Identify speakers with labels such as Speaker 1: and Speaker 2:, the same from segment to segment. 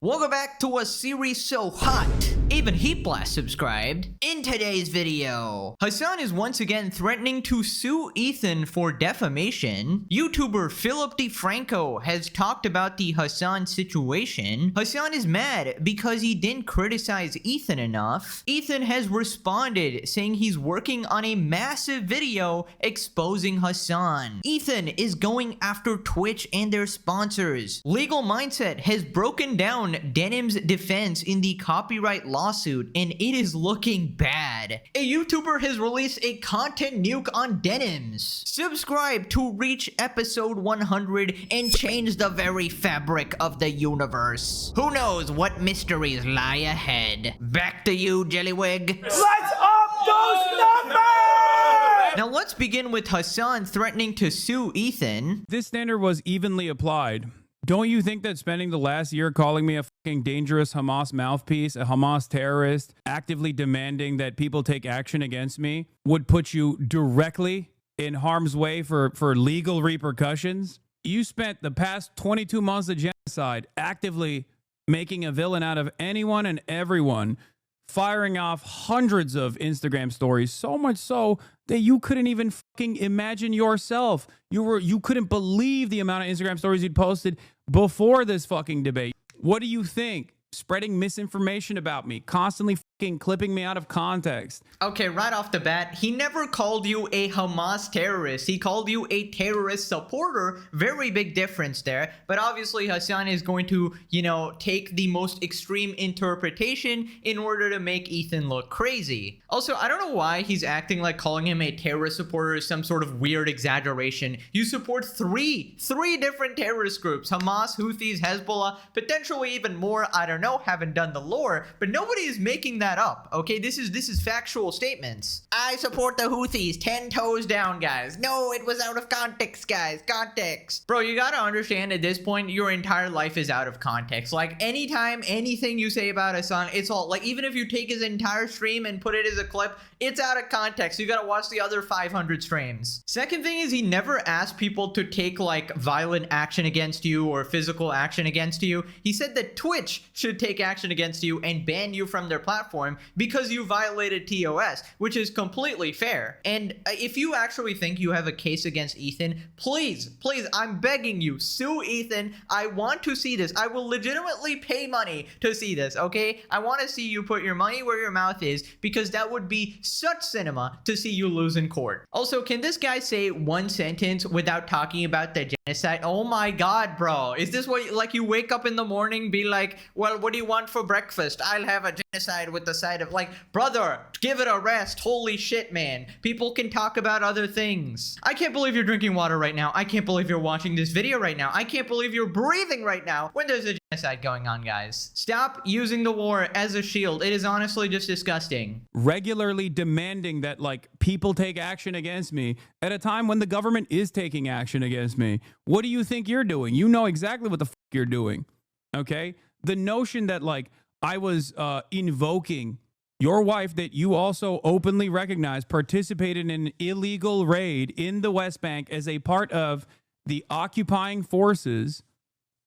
Speaker 1: Welcome back to a series so hot, even Heat Blast subscribed. In today's video, Hassan is once again threatening to sue Ethan for defamation. YouTuber Philip DeFranco has talked about the Hassan situation. Hassan is mad because he didn't criticize Ethan enough. Ethan has responded saying he's working on a massive video exposing Hassan. Ethan is going after Twitch and their sponsors. Legal Mindset has broken down Denim's defense in the copyright lawsuit, and it is looking bad. A YouTuber has released a content nuke on Denims. Subscribe to reach episode 100 and change the very fabric of the universe. Who knows what mysteries lie ahead? Back to you, Jellywig.
Speaker 2: Let's up those numbers!
Speaker 1: Now let's begin with Hassan threatening to sue Ethan.
Speaker 3: This standard was evenly applied. Don't you think that spending the last year calling me a fucking dangerous Hamas mouthpiece, a Hamas terrorist, actively demanding that people take action against me would put you directly in harm's way for legal repercussions? You spent the past 22 months of genocide actively making a villain out of anyone and everyone, firing off hundreds of Instagram stories, so much so that you couldn't even fucking imagine yourself. You couldn't believe the amount of Instagram stories you'd posted before this fucking debate. What do you think? Spreading misinformation about me, constantly fucking clipping me out of context.
Speaker 1: Okay, right off the bat, he never called you a Hamas terrorist. He called you a terrorist supporter. Very big difference there. But obviously, Hassan is going to, take the most extreme interpretation in order to make Ethan look crazy. Also, I don't know why he's acting like calling him a terrorist supporter is some sort of weird exaggeration. You support three different terrorist groups: Hamas, Houthis, Hezbollah, potentially even more. I don't know, haven't done the lore, but nobody is making that up. Okay, this is factual statements. I support the Houthis, 10 toes down, guys. No, it was out of context, guys. Context. Bro, you gotta understand at this point, your entire life is out of context. Like, anytime, anything you say about Hassan, it's all, like, even if you take his entire stream and put it as a clip, it's out of context. You gotta watch the other 500 streams. Second thing is, he never asked people to take, like, violent action against you or physical action against you. He said that Twitch should take action against you and ban you from their platform because you violated TOS, which is completely fair. And if you actually think you have a case against Ethan, please, I'm begging you, sue Ethan. I want to see this. I will legitimately pay money to see this, okay? I want to see you put your money where your mouth is, because that would be such cinema to see you lose in court. Also, can this guy say one sentence without talking about the genocide? Oh my god, bro. Is this what, like, you wake up in the morning, be like, well, what do you want for breakfast? I'll have a genocide with the side of, like, brother, give it a rest. Holy shit, man. People can talk about other things. I can't believe you're drinking water right now. I can't believe you're watching this video right now. I can't believe you're breathing right now when there's a genocide going on, guys. Stop using the war as a shield. It is honestly just disgusting.
Speaker 3: Regularly demanding that, like, people take action against me at a time when the government is taking action against me. What do you think you're doing? You know exactly what the fuck you're doing, okay? The notion that, like, I was invoking your wife that you also openly recognize participated in an illegal raid in the West Bank as a part of the occupying forces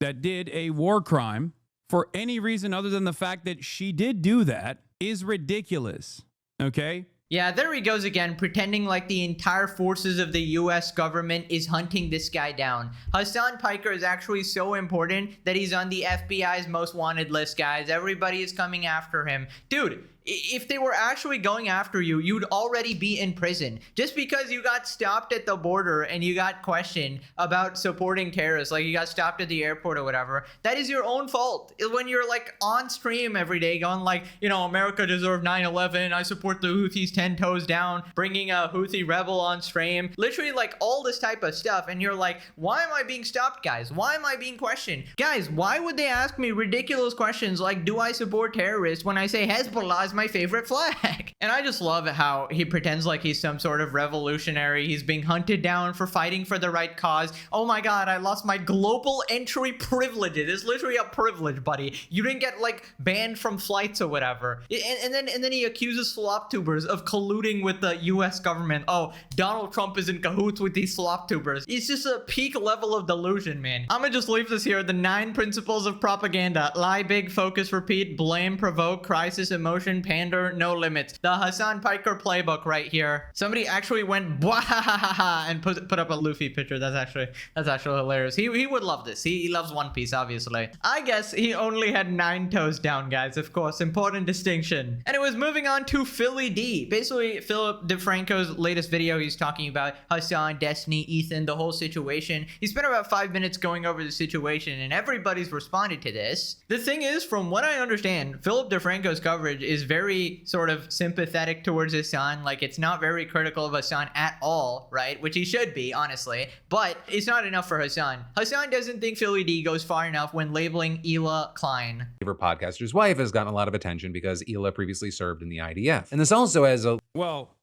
Speaker 3: that did a war crime for any reason other than the fact that she did do that is ridiculous, okay?
Speaker 1: Yeah, there he goes again, pretending like the entire forces of the US government is hunting this guy down. Hassan Piker is actually so important that he's on the FBI's most wanted list, guys. Everybody is coming after him. Dude, if they were actually going after you, you'd already be in prison. Just because you got stopped at the border and you got questioned about supporting terrorists, like you got stopped at the airport or whatever, that is your own fault. When you're, like, on stream every day going like, America deserved 9/11, I support the Houthis 10 toes down, bringing a Houthi rebel on stream, literally, like, all this type of stuff, and you're like, why am I being stopped, guys? Why am I being questioned? Guys, why would they ask me ridiculous questions like, do I support terrorists, when I say Hezbollah is is my favorite flag. And I just love how he pretends like he's some sort of revolutionary. He's being hunted down for fighting for the right cause. Oh my god, I lost my global entry privileges. It's literally a privilege, buddy. You didn't get like banned from flights or whatever. And then he accuses slop tubers of colluding with the US government. Oh, Donald Trump is in cahoots with these slop tubers. It's just a peak level of delusion, man. I'm gonna just leave this here. The 9 principles of propaganda: lie big, focus, repeat, blame, provoke, crisis, emotion, pander, no limits. The Hassan Piker playbook right here. Somebody actually went bwahahaha and put up a Luffy picture. That's actually hilarious. He would love this. He loves One Piece, obviously. I guess he only had 9 toes down, guys. Of course, important distinction. And it was moving on to Philly D. Basically, Philip DeFranco's latest video, he's talking about Hassan, Destiny, Ethan, the whole situation. He spent about 5 minutes going over the situation, and everybody's responded to this. The thing is, from what I understand, Philip DeFranco's coverage is very sort of sympathetic towards Hassan. Like, it's not very critical of Hassan at all, right? Which he should be, honestly. But it's not enough for Hassan. Hassan doesn't think Philly D goes far enough when labeling Hila Klein.
Speaker 4: Favorite podcaster's wife has gotten a lot of attention because Hila previously served in the IDF. And this also has a...
Speaker 3: Well,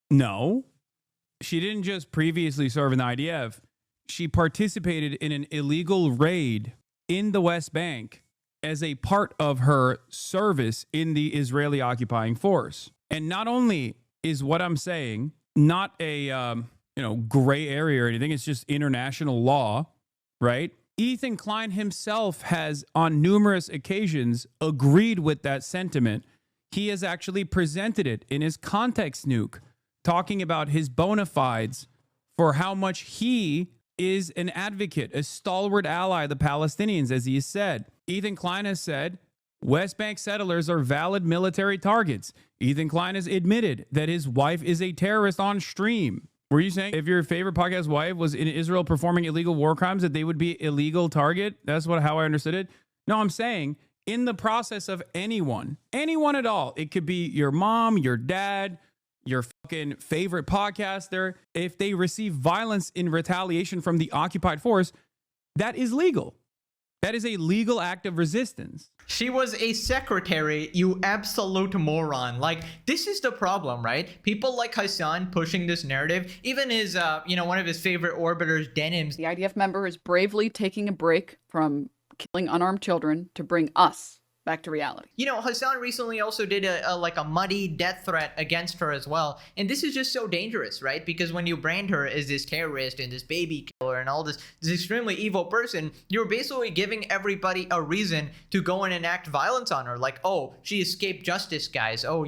Speaker 3: no. She didn't just previously serve in the IDF. She participated in an illegal raid in the West Bank as a part of her service in the Israeli occupying force. And not only is what I'm saying not a gray area or anything, it's just international law, right? Ethan Klein himself has on numerous occasions agreed with that sentiment. He has actually presented it in his context nuke, talking about his bona fides for how much he is an advocate, a stalwart ally of the Palestinians, as he has said. Ethan Klein has said West Bank settlers are valid military targets. Ethan Klein has admitted that his wife is a terrorist on stream. Were you saying if your favorite podcast wife was in Israel performing illegal war crimes that they would be illegal target? That's how I understood it. No, I'm saying in the process of anyone at all, it could be your mom, your dad, your fucking favorite podcaster. If they receive violence in retaliation from the occupied force, that is legal. That is a legal act of resistance.
Speaker 1: She was a secretary, you absolute moron. Like, this is the problem, right? People like Hassan pushing this narrative. Even his, one of his favorite orbiters, Denims.
Speaker 5: The IDF member is bravely taking a break from killing unarmed children to bring us back to reality.
Speaker 1: You know, Hassan recently also did a muddy death threat against her as well. And this is just so dangerous, right? Because when you brand her as this terrorist and this baby killer and all this extremely evil person, you're basically giving everybody a reason to go and enact violence on her. Like, oh, she escaped justice, guys. Oh,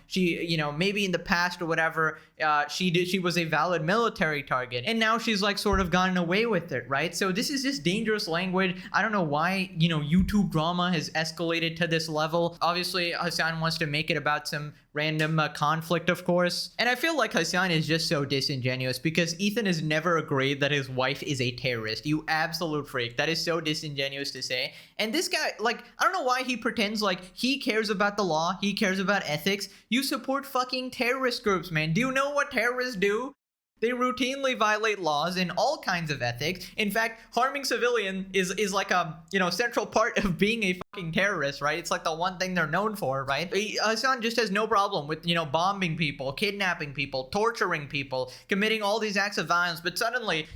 Speaker 1: she, maybe in the past or whatever, she was a valid military target. And now she's like sort of gotten away with it, right? So this is just dangerous language. I don't know why, YouTube drama has escalated to this level. Obviously, Hassan wants to make it about some random conflict, of course. And I feel like Hassan is just so disingenuous because Ethan has never agreed that his wife is a terrorist. You absolute freak. That is so disingenuous to say. And this guy, like, I don't know why he pretends like he cares about the law. He cares about ethics. You support fucking terrorist groups, man. Do you know what terrorists do? They routinely violate laws and all kinds of ethics. In fact, harming civilian is like a, central part of being a fucking terrorist, right? It's like the one thing they're known for, right? Hassan just has no problem with, bombing people, kidnapping people, torturing people, committing all these acts of violence. But suddenly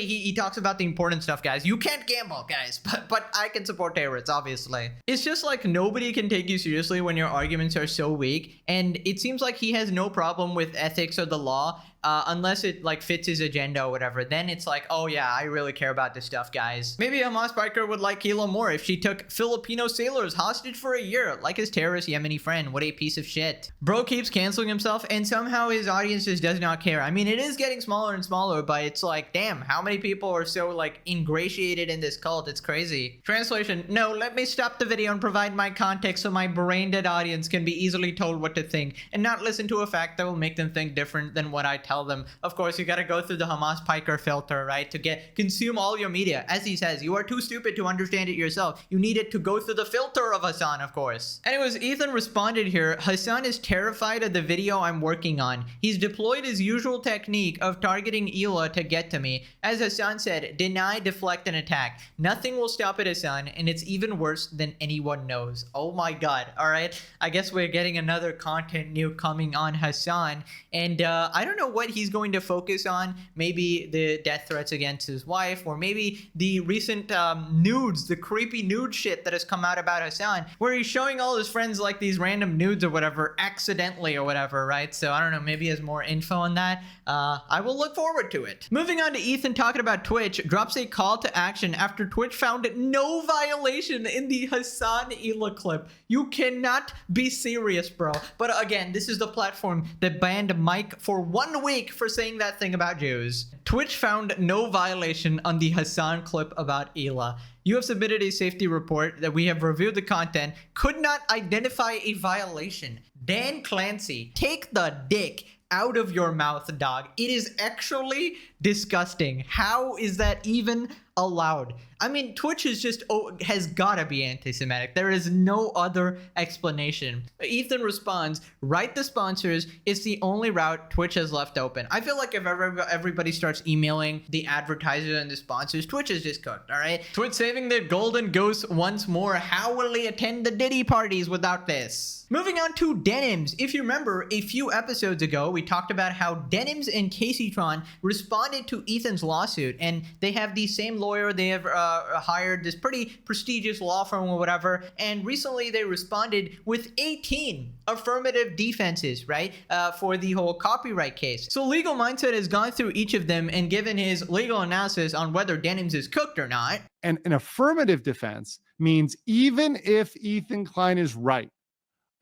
Speaker 1: he talks about the important stuff, guys. You can't gamble, guys, but I can support terrorists, obviously. It's just like nobody can take you seriously when your arguments are so weak. And it seems like he has no problem with ethics or the law. Unless it like fits his agenda or whatever, then it's like, oh yeah, I really care about this stuff, guys. Maybe Hamas Biker would like Hila more if she took Filipino sailors hostage for a year, like his terrorist Yemeni friend. What a piece of shit. Bro keeps canceling himself, and somehow his audience just does not care. I mean, it is getting smaller and smaller, but it's like, damn, how many people are so like ingratiated in this cult? It's crazy. Translation: no, let me stop the video and provide my context so my brain dead audience can be easily told what to think and not listen to a fact that will make them think different than what I tell tell them. Of course, you gotta go through the Hamas Piker filter, right? To consume all your media. As he says, you are too stupid to understand it yourself. You need it to go through the filter of Hassan, of course. Anyways, Ethan responded here, Hassan is terrified of the video I'm working on. He's deployed his usual technique of targeting Hila to get to me. As Hassan said, deny, deflect, and attack. Nothing will stop it, Hassan, and it's even worse than anyone knows. Oh my god. Alright, I guess we're getting another content nuke coming on Hassan, and I don't know what he's going to focus on. Maybe the death threats against his wife, or maybe the recent nudes, the creepy nude shit that has come out about Hassan, where he's showing all his friends like these random nudes or whatever, accidentally or whatever, right? So I don't know, maybe he has more info on that. I will look forward to it. Moving on to Ethan talking about Twitch, drops a call to action after Twitch found no violation in the Hassan Hila clip. You cannot be serious, bro. But again, this is the platform that banned Mike for 1 week for saying that thing about Jews. Twitch found no violation on the Hassan clip about Hila. You have submitted a safety report that we have reviewed the content, could not identify a violation. Dan Clancy, take the dick out of your mouth, dog. It is actually disgusting. How is that even allowed? I mean, Twitch is just has gotta be anti-Semitic. There is no other explanation. Ethan responds, write the sponsors. It's the only route Twitch has left open. I feel like if everybody starts emailing the advertisers and the sponsors, Twitch is just cooked, all right? Twitch saving the golden goose once more. How will he attend the Diddy parties without this? Moving on to Denims. If you remember, a few episodes ago, we talked about how Denims and Caseytron responded to Ethan's lawsuit, and they have the same lawyer. They have hired this pretty prestigious law firm or whatever, and recently they responded with 18 affirmative defenses, right, for the whole copyright case. So Legal Mindset has gone through each of them and given his legal analysis on whether Denims is cooked or not.
Speaker 6: And an affirmative defense means even if Ethan Klein is right,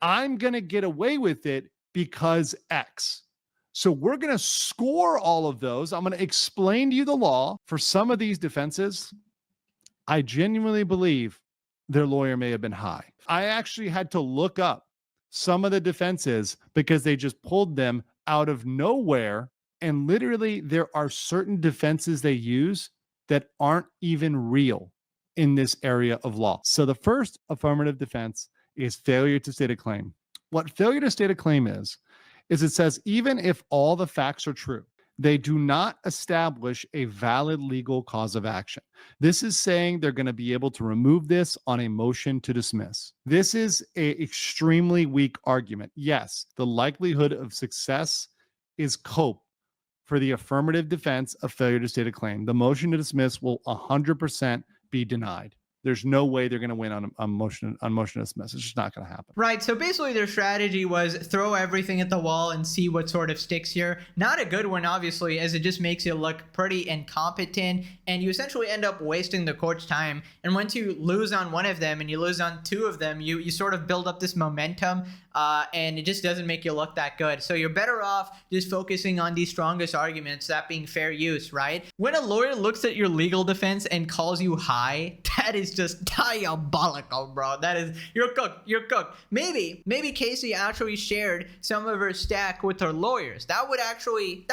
Speaker 6: I'm going to get away with it because X. So we're going to score all of those. I'm going to explain to you the law for some of these defenses. I genuinely believe their lawyer may have been high. I actually had to look up some of the defenses because they just pulled them out of nowhere. And literally, there are certain defenses they use that aren't even real in this area of law. So the first affirmative defense is failure to state a claim. What failure to state a claim is it says even if all the facts are true, they do not establish a valid legal cause of action. This is saying they're going to be able to remove this on a motion to dismiss. This is an extremely weak argument. Yes, the likelihood of success is cope for the affirmative defense of failure to state a claim. The motion to dismiss will 100% be denied. There's no way they're going to win on motion to dismiss. It's just not going to happen.
Speaker 1: Right. So basically their strategy was throw everything at the wall and see what sort of sticks here. Not a good one, obviously, as it just makes you look pretty incompetent, and you essentially end up wasting the court's time. And once you lose on one of them and you lose on two of them, you sort of build up this momentum, and it just doesn't make you look that good. So you're better off just focusing on the strongest arguments, that being fair use, right? When a lawyer looks at your legal defense and calls you high, that is just diabolical, bro. That is, you're cooked. You're cooked. Maybe Casey actually shared some of her stack with her lawyers. That would actually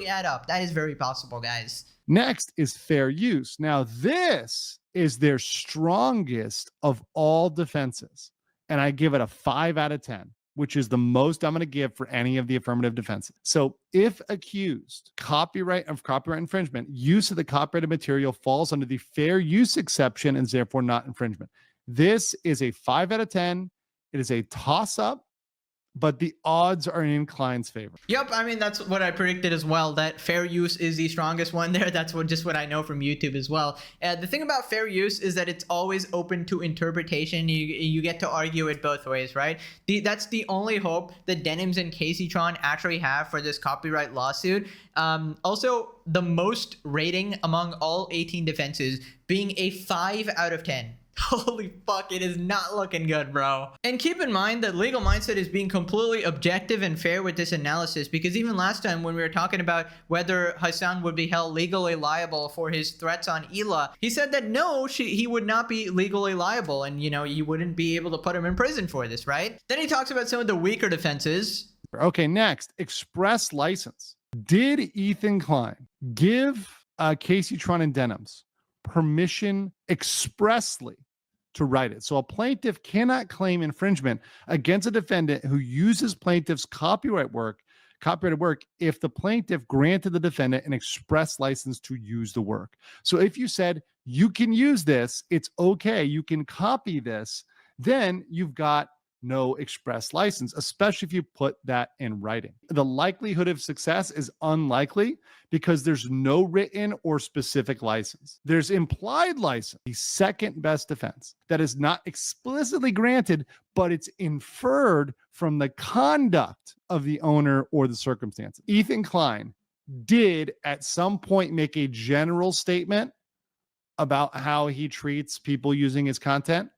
Speaker 1: add up. That is very possible, guys.
Speaker 6: Next is fair use. Now, this is their strongest of all defenses, and I give it a 5 out of 10, which is the most I'm going to give for any of the affirmative defenses. So if accused copyright infringement, use of the copyrighted material falls under the fair use exception and is therefore not infringement. This is a 5 out of 10. It is a toss-up, but the odds are in Klein's favor.
Speaker 1: Yep, I mean, that's what I predicted as well, that fair use is the strongest one there. That's what I know from YouTube as well. The thing about fair use is that it's always open to interpretation. You get to argue it both ways, right? That's the only hope that Denims and Caseytron actually have for this copyright lawsuit. Also, the most rating among all 18 defenses being a 5 out of 10. Holy fuck, it is not looking good, bro. And keep in mind that Legal Mindset is being completely objective and fair with this analysis, because even last time when we were talking about whether Hassan would be held legally liable for his threats on Hila, he said that no, he would not be legally liable, and you wouldn't be able to put him in prison for this, right? Then he talks about some of the weaker defenses.
Speaker 6: Okay, next, express license. Did Ethan Klein give Casey Tron and Denims permission expressly to write it? So a plaintiff cannot claim infringement against a defendant who uses plaintiff's copyrighted work if the plaintiff granted the defendant an express license to use the work. So if you said, you can use this, it's okay, you can copy this, then you've got no express license, especially if you put that in writing. The likelihood of success is unlikely because there's no written or specific license. There's implied license, the second best defense, that is not explicitly granted, but it's inferred from the conduct of the owner or the circumstances. Ethan Klein did at some point make a general statement about how he treats people using his content.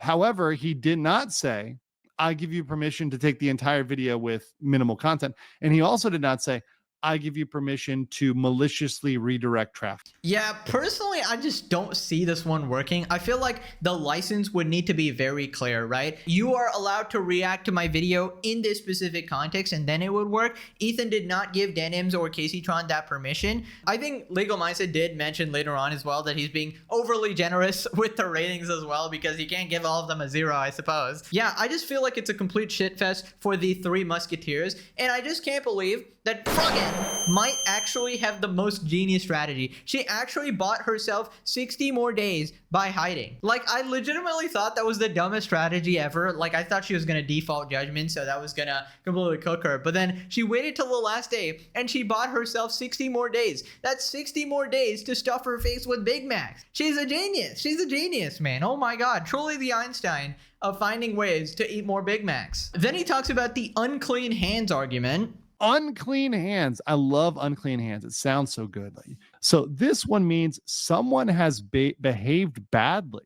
Speaker 6: However, he did not say, I give you permission to take the entire video with minimal content. And he also did not say, I give you permission to maliciously redirect traffic.
Speaker 1: Yeah, personally, I just don't see this one working. I feel like the license would need to be very clear, right? You are allowed to react to my video in this specific context, and then it would work. Ethan did not give Denims or Casey Tron that permission. I think Legal Mindset did mention later on as well that he's being overly generous with the ratings as well, because he can't give all of them a 0, I suppose. Yeah, I just feel like it's a complete shitfest for the Three Musketeers, and I just can't believe that Froggen might actually have the most genius strategy. She actually bought herself 60 more days by hiding. Like, I legitimately thought that was the dumbest strategy ever. Like, I thought she was gonna default judgment, so that was gonna completely cook her. But then she waited till the last day and she bought herself 60 more days. That's 60 more days to stuff her face with Big Macs. She's a genius. She's a genius, man. Oh my God, truly the Einstein of finding ways to eat more Big Macs. Then he talks about the unclean hands argument.
Speaker 6: Unclean hands. I love unclean hands. It sounds so good. So this one means someone has behaved badly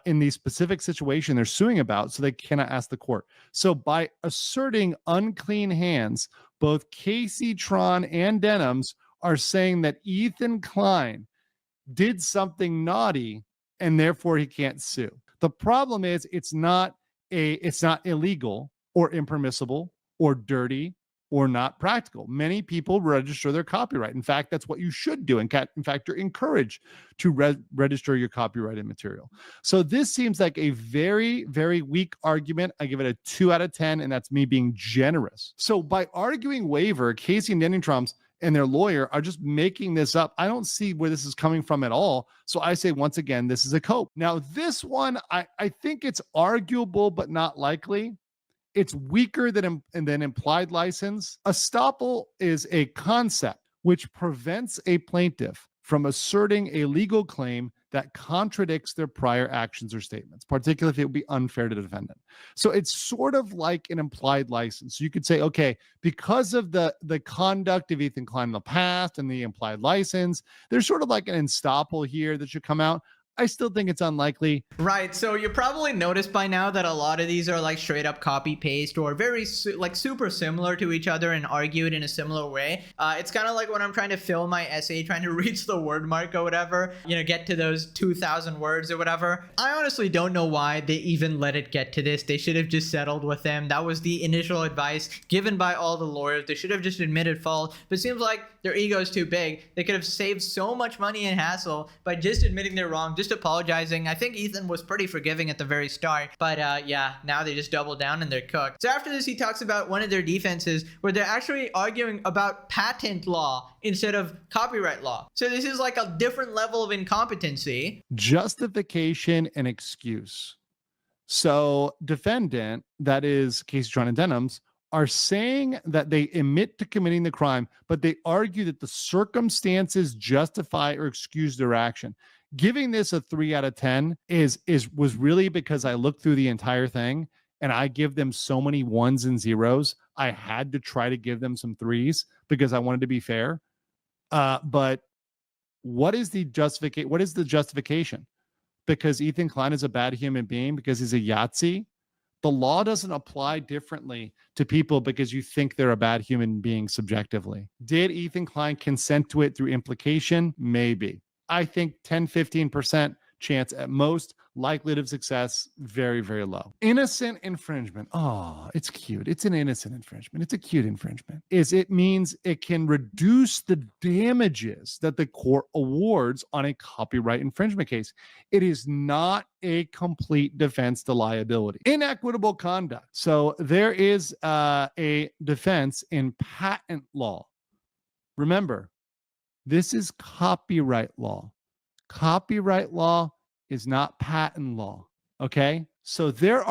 Speaker 6: in the specific situation they're suing about, so they cannot ask the court. So by asserting unclean hands, both Casey Tron and Denims are saying that Ethan Klein did something naughty and therefore he can't sue. The problem is it's not illegal or impermissible or dirty or not practical. Many people register their copyright. In fact, that's what you should do. In fact, you're encouraged to register your copyrighted material. So this seems like a very, very weak argument. I give it a 2 out of 10, and that's me being generous. So by arguing waiver, Casey and Denims and their lawyer are just making this up. I don't see where this is coming from at all. So I say, once again, this is a cope. Now, this one, I think it's arguable, but not likely. It's weaker than implied license. Estoppel is a concept which prevents a plaintiff from asserting a legal claim that contradicts their prior actions or statements, particularly if it would be unfair to the defendant. So it's sort of like an implied license. So you could say, okay, because of the conduct of Ethan Klein in the past and the implied license, there's sort of like an estoppel here that should come out. I still think it's unlikely.
Speaker 1: Right, so you probably noticed by now that a lot of these are like straight up copy paste or very like super similar to each other and argued in a similar way. It's kind of like when I'm trying to fill my essay, trying to reach the word mark or whatever, you know, get to those 2,000 words or whatever. I honestly don't know why they even let it get to this. They should have just settled with them. That was the initial advice given by all the lawyers. They should have just admitted fault, but it seems like their ego is too big. They could have saved so much money and hassle by just admitting they're wrong, just apologizing. I think Ethan was pretty forgiving at the very start, but yeah, now they just double down and they're cooked. So after this, he talks about one of their defenses where they're actually arguing about patent law instead of copyright law. So this is like a different level of incompetency.
Speaker 6: Justification and excuse. So defendant, that is Casey Tron and Denims, are saying that they admit to committing the crime, but they argue that the circumstances justify or excuse their action. Giving this a 3 out of 10 was really because I looked through the entire thing and I give them so many 1s and 0s. I had to try to give them some 3s because I wanted to be fair. But what is the justification? Because Ethan Klein is a bad human being, because he's a Yahtzee? The law doesn't apply differently to people because you think they're a bad human being subjectively. Did Ethan Klein consent to it through implication? Maybe. I think 10, 15% chance at most. Likelihood of success, very, very low. Innocent infringement. Oh, it's cute. It's an innocent infringement. It's a cute infringement. It means it can reduce the damages that the court awards on a copyright infringement case. It is not a complete defense to liability. Inequitable conduct. So there is a defense in patent law. Remember, this is copyright law. Copyright law is not patent law. Okay? So their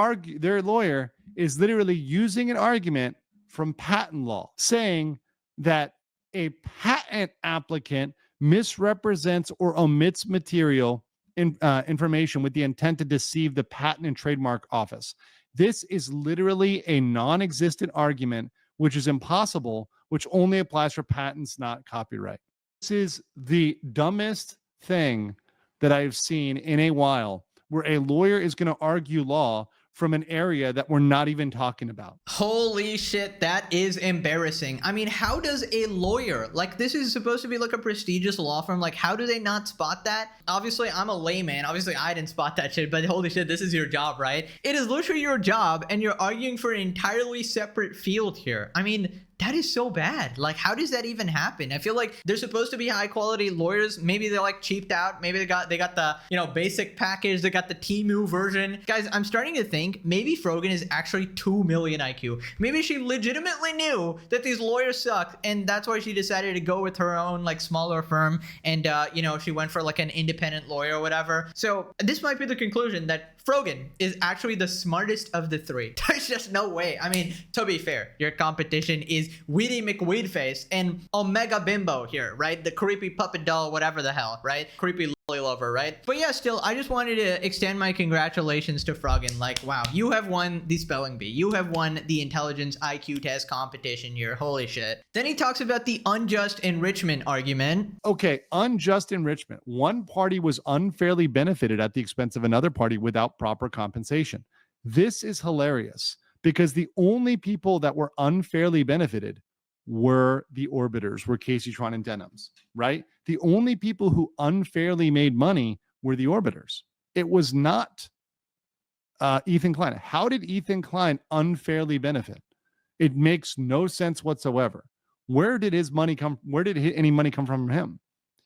Speaker 6: lawyer is literally using an argument from patent law saying that a patent applicant misrepresents or omits material information with the intent to deceive the Patent and Trademark Office. This is literally a non-existent argument, which is impossible, which only applies for patents, not copyright. This is the dumbest thing that I've seen in a while, where a lawyer is going to argue law from an area that we're not even talking about.
Speaker 1: Holy shit, that is embarrassing. I mean, how does a lawyer, like, this is supposed to be like a prestigious law firm, like, how do they not spot that? Obviously, I'm a layman. Obviously, I didn't spot that shit, but holy shit, this is your job, right? It is literally your job, and you're arguing for an entirely separate field here. I mean, that is so bad. Like, how does that even happen? I feel like they're supposed to be high quality lawyers. Maybe they're like cheaped out. Maybe they got the, you know, basic package. They got the Temu version. Guys, I'm starting to think maybe Frogan is actually 2 million IQ. Maybe she legitimately knew that these lawyers suck, and that's why she decided to go with her own like smaller firm, and you know, she went for like an independent lawyer or whatever. So this might be the conclusion, that Frogan is actually the smartest of the three. There's just no way. I mean, to be fair, your competition is Weedy McWeedface and Omega Bimbo here, right? The creepy puppet doll, whatever the hell, right? Creepy lolly lover, right? But yeah, still, I just wanted to extend my congratulations to Frogan. Like, wow, you have won the spelling bee. You have won the intelligence IQ test competition here. Holy shit. Then he talks about the unjust enrichment argument.
Speaker 6: Okay, unjust enrichment. One party was unfairly benefited at the expense of another party without proper compensation. This is hilarious, because the only people that were unfairly benefited were the orbiters, were Casey Tron and Denims, right? The only people who unfairly made money were the orbiters. It was not Ethan Klein. How did Ethan Klein unfairly benefit? It makes no sense whatsoever. Where did his money come? Where did any money come from him?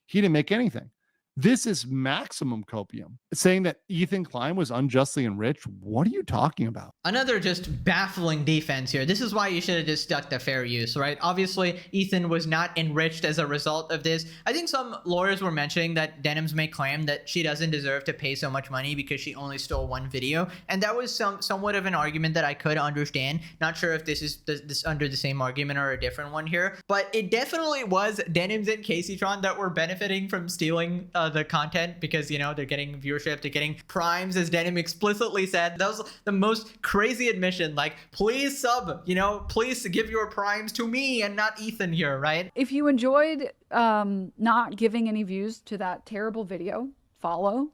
Speaker 6: He didn't make anything. This is maximum copium. Saying that Ethan Klein was unjustly enriched. What are you talking about?
Speaker 1: Another just baffling defense here. This is why you should have just stuck to fair use, right? Obviously, Ethan was not enriched as a result of this. I think some lawyers were mentioning that Denims may claim that she doesn't deserve to pay so much money because she only stole one video. And that was somewhat of an argument that I could understand. Not sure if this is this under the same argument or a different one here. But it definitely was Denims and Caseytron that were benefiting from stealing the content, because, you know, they're getting viewership, they're getting primes, as Denim explicitly said. That was the most crazy admission. Like, please sub, you know, please give your primes to me and not Ethan here, right?
Speaker 5: If you enjoyed not giving any views to that terrible video, follow,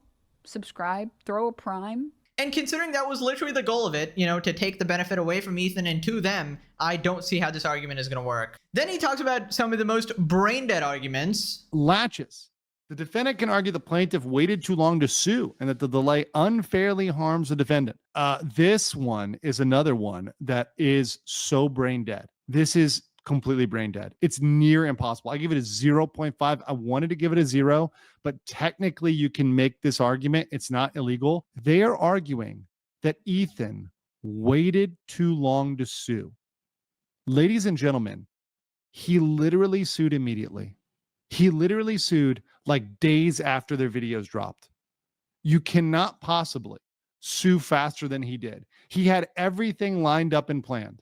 Speaker 5: subscribe, throw a prime.
Speaker 1: And considering that was literally the goal of it, you know, to take the benefit away from Ethan and to them, I don't see how this argument is going to work. Then he talks about some of the most brain dead arguments.
Speaker 6: Latches. The defendant can argue the plaintiff waited too long to sue and that the delay unfairly harms the defendant. This one is another one that is so brain dead. This is completely brain dead. It's near impossible. I give it a 0.5. I wanted to give it a 0, but technically you can make this argument. It's not illegal. They are arguing that Ethan waited too long to sue. Ladies and gentlemen, he literally sued immediately. He literally sued like days after their videos dropped. You cannot possibly sue faster than he did. He had everything lined up and planned,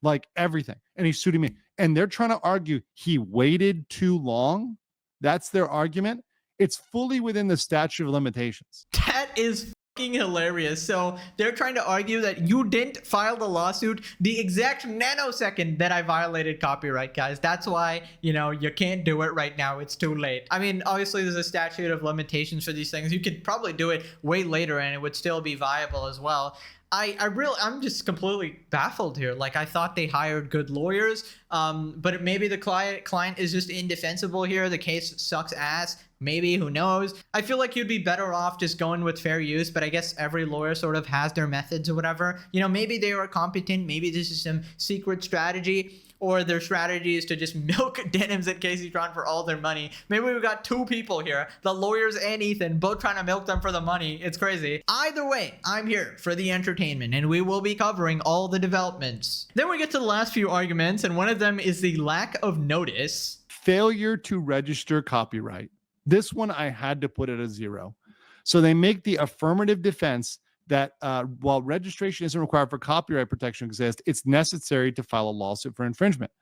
Speaker 6: like everything. And he sued me. And they're trying to argue he waited too long. That's their argument. It's fully within the statute of limitations.
Speaker 1: That is fucking hilarious. So they're trying to argue that you didn't file the lawsuit the exact nanosecond that I violated copyright, guys. That's why, you know, you can't do it right now. It's too late. I mean, obviously there's a statute of limitations for these things. You could probably do it way later and it would still be viable as well. I'm just completely baffled here. Like, I thought they hired good lawyers, but maybe the client is just indefensible here. The case sucks ass. Maybe, who knows? I feel like you'd be better off just going with fair use, but I guess every lawyer sort of has their methods or whatever. You know, maybe they are competent. Maybe this is some secret strategy, or their strategy is to just milk Denims at Casey Tron for all their money. Maybe we've got two people here, the lawyers and Ethan, both trying to milk them for the money. It's crazy. Either way, I'm here for the entertainment, and we will be covering all the developments. Then we get to the last few arguments, and one of them is the lack of notice.
Speaker 6: Failure to register copyright. This one I had to put at a 0. So they make the affirmative defense that while registration isn't required for copyright protection exist, it's necessary to file a lawsuit for infringement.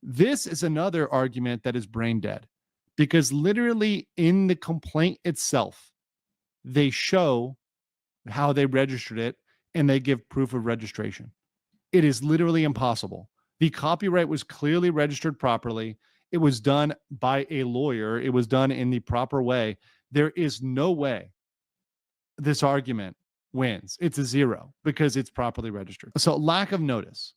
Speaker 6: This is another argument that is brain dead, because literally in the complaint itself, they show how they registered it and they give proof of registration. It is literally impossible. The copyright was clearly registered properly. It was done by a lawyer. It was done in the proper way. There is no way this argument wins. It's a 0 because it's properly registered. So lack of notice.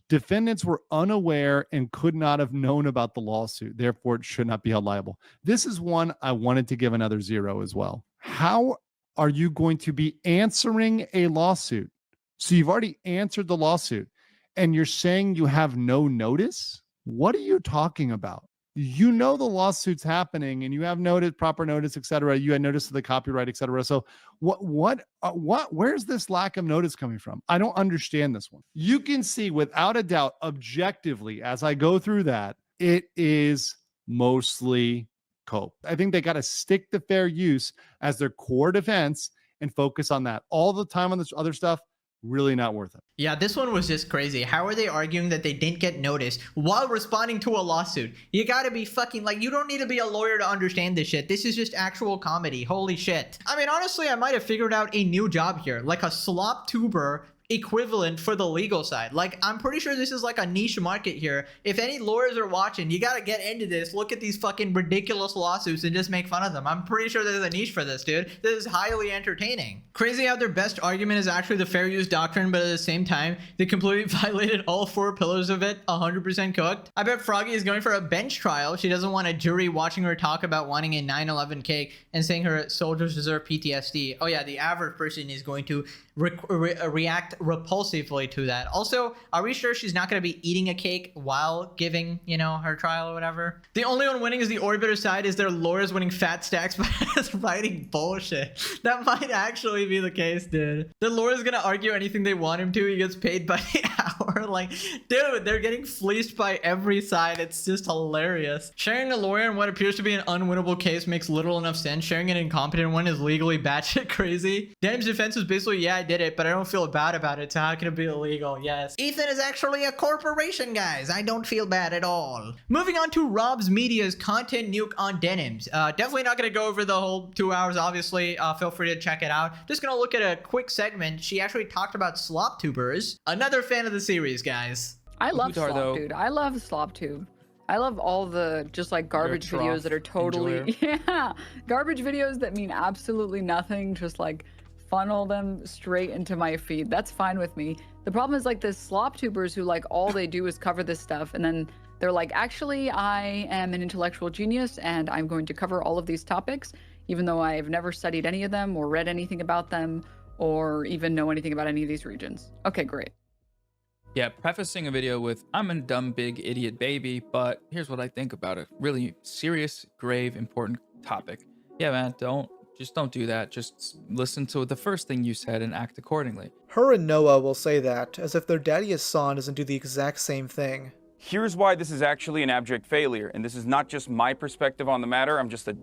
Speaker 6: Defendants were unaware and could not have known about the lawsuit. Therefore, it should not be held liable. This is one I wanted to give another 0 as well. How are you going to be answering a lawsuit? So you've already answered the lawsuit and you're saying you have no notice? What are you talking about? You know the lawsuit's happening and you have notice, proper notice, etc. You had notice of the copyright, etc. So where's this lack of notice coming from? I don't understand this one. You can see without a doubt, objectively, as I go through that, it is mostly cope. I think they got to stick to fair use as their core defense and focus on that. All the time on this other stuff, really not worth it.
Speaker 1: Yeah, this one was just crazy. How are they arguing that they didn't get notice while responding to a lawsuit? You gotta be fucking, like, you don't need to be a lawyer to understand this shit. This is just actual comedy. Holy shit. I mean, honestly, I might have figured out a new job here, like a slop tuber equivalent for the legal side. Like, I'm pretty sure this is like a niche market here. If any lawyers are watching, you gotta get into this. Look at these fucking ridiculous lawsuits and just make fun of them. I'm pretty sure there's a niche for this, dude. This is highly entertaining. Crazy how their best argument is actually the fair use doctrine, but at the same time, they completely violated all 4 pillars of it, 100% cooked. I bet Froggy is going for a bench trial. She doesn't want a jury watching her talk about wanting a 9/11 cake and saying her soldiers deserve PTSD. Oh yeah, the average person is going to react repulsively to that. Also, are we sure she's not going to be eating a cake while giving, you know, her trial or whatever? The only one winning is the Orbiter side. Is their lawyers winning fat stacks by just writing bullshit? That might actually be the case, dude. The lawyer's going to argue anything they want him to. He gets paid by the hour. Like, dude, they're getting fleeced by every side. It's just hilarious. Sharing a lawyer in what appears to be an unwinnable case makes little enough sense. Sharing an incompetent one is legally batshit crazy. Denim's defense was basically, yeah, I did it, but I don't feel bad about it, so how can it be illegal? Yes. Ethan is actually a corporation, guys. I don't feel bad at all. Moving on to Rob's Media's content nuke on Denims. Definitely not going to go over the whole 2 hours, obviously. Feel free to check it out. Just going to look at a quick segment. She actually talked about slop tubers. Another fan of the series, guys.
Speaker 5: I love slop, dude. I love slop tube. I love all the just like garbage videos that are totally garbage videos that mean absolutely nothing. Just like funnel them straight into my feed. That's fine with me. The problem is like the slop tubers who like all they do is cover this stuff and then they're like, actually, I am an intellectual genius and I'm going to cover all of these topics, even though I have never studied any of them or read anything about them or even know anything about any of these regions. Okay, great.
Speaker 7: Yeah, prefacing a video with, I'm a dumb, big, idiot baby, but here's what I think about it. Really serious, grave, important topic. Yeah, man, just don't do that. Just listen to the first thing you said and act accordingly.
Speaker 2: Her and Noah will say that, as if their daddy Hassan doesn't do the exact same thing.
Speaker 8: Here's why this is actually an abject failure, and this is not just my perspective on the matter. I'm just a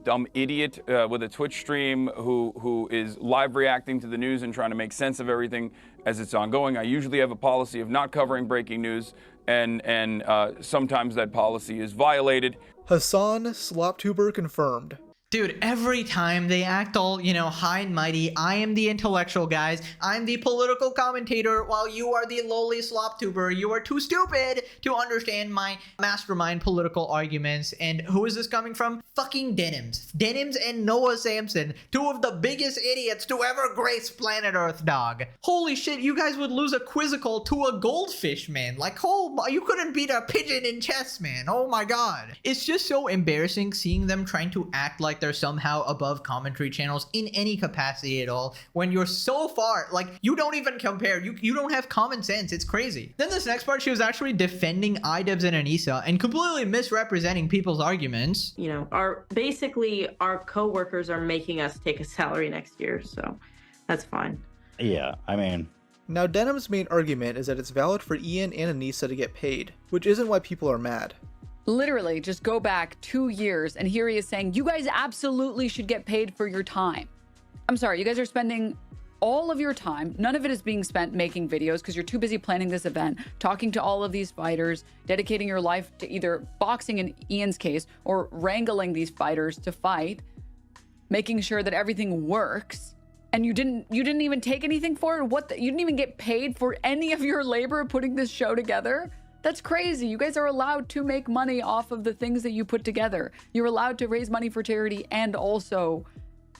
Speaker 8: dumb idiot with a Twitch stream who is live reacting to the news and trying to make sense of everything as it's ongoing. I usually have a policy of not covering breaking news, and sometimes that policy is violated.
Speaker 2: Hassan, slop tuber confirmed.
Speaker 1: Dude, every time they act all, high and mighty, I am the intellectual, guys. I'm the political commentator while you are the lowly slop tuber. You are too stupid to understand my mastermind political arguments. And who is this coming from? Fucking Denims. Denims and Noah Samson. Two of the biggest idiots to ever grace planet Earth, dog. Holy shit, you guys would lose a quizzical to a goldfish, man. Like, oh, you couldn't beat a pigeon in chess, man. Oh my god. It's just so embarrassing seeing them trying to act like they're somehow above commentary channels in any capacity at all when you're so far, like, you don't even compare. You don't have common sense. It's crazy. Then this next part, she was actually defending iDubbbz and Anissa and completely misrepresenting people's arguments.
Speaker 9: Basically our co-workers are making us take a salary next year, so that's fine.
Speaker 10: Yeah, I mean...
Speaker 2: Now, Denim's main argument is that it's valid for Ian and Anissa to get paid, which isn't why people are mad.
Speaker 5: Literally, just go back 2 years, and here he is saying, you guys absolutely should get paid for your time. I'm sorry, you guys are spending all of your time. None of it is being spent making videos because you're too busy planning this event, talking to all of these fighters, dedicating your life to either boxing in Ian's case or wrangling these fighters to fight, making sure that everything works. And you didn't even take anything for it? You didn't even get paid for any of your labor putting this show together? That's crazy. You guys are allowed to make money off of the things that you put together. You're allowed to raise money for charity and also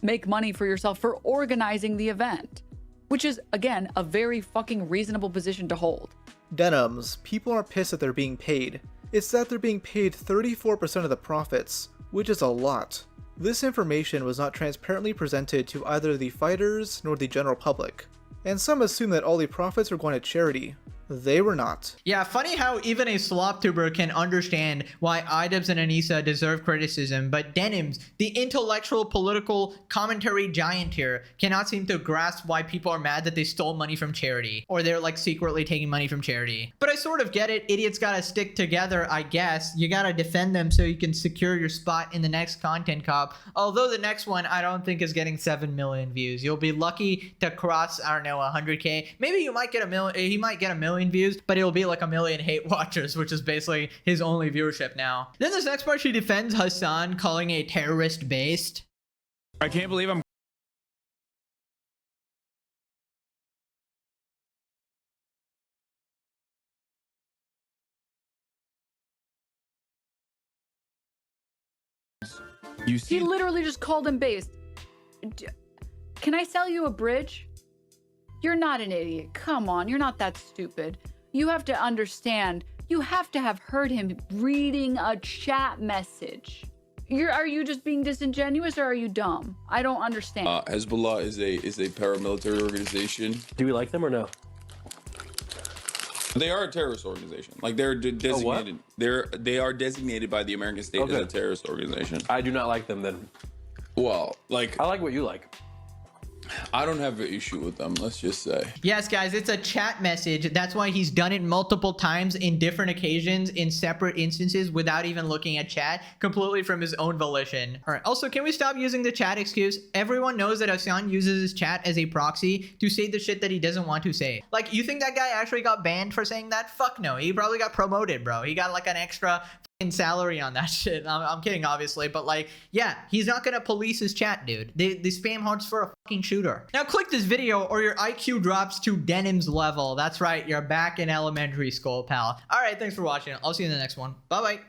Speaker 5: make money for yourself for organizing the event, which is, again, a very fucking reasonable position to hold.
Speaker 2: Denims, people aren't pissed that they're being paid. It's that they're being paid 34% of the profits, which is a lot. This information was not transparently presented to either the fighters nor the general public, and some assume that all the profits are going to charity. They were not.
Speaker 1: Yeah, funny how even a slop tuber can understand why iDubbbz and Anissa deserve criticism, but Denims, the intellectual political commentary giant here, cannot seem to grasp why people are mad that they stole money from charity, or they're like secretly taking money from charity. But I sort of get it. Idiots gotta stick together, I guess. You gotta defend them so you can secure your spot in the next content cop. Although the next one I don't think is getting 7 million views. You'll be lucky to cross, I don't know, 100k. Maybe you might get a million. He might get a million views, but it'll be like a million hate watchers, which is basically his only viewership now. Then this next part, she defends Hassan, calling a terrorist based.
Speaker 3: I can't believe I'm You see,
Speaker 5: He literally just called him based. Can I sell you a bridge? You're not an idiot. Come on, you're not that stupid. You have to understand. You have to have heard him reading a chat message. Are you just being disingenuous or are you dumb? I don't understand.
Speaker 11: Hezbollah is a paramilitary organization.
Speaker 10: Do we like them or no?
Speaker 11: They are a terrorist organization. Like they're designated. They are designated by the American state as a terrorist organization.
Speaker 10: I do not like them then.
Speaker 11: Well, like
Speaker 10: I like what you like.
Speaker 11: I don't have an issue with them, let's just say.
Speaker 1: Yes, guys, it's a chat message. That's why he's done it multiple times in different occasions in separate instances without even looking at chat, completely from his own volition. All right, also, can we stop using the chat excuse? Everyone knows that Hassan uses his chat as a proxy to say the shit that he doesn't want to say. Like, you think that guy actually got banned for saying that? Fuck no. He probably got promoted, bro. He got like an extra salary on that shit. I'm kidding, obviously, but like, yeah, he's not gonna police his chat, dude. They spam hearts for a fucking shooter. Now click this video or your IQ drops to Denim's level. That's right, you're back in elementary school, pal. All right, thanks for watching. I'll see you in the next one. Bye bye.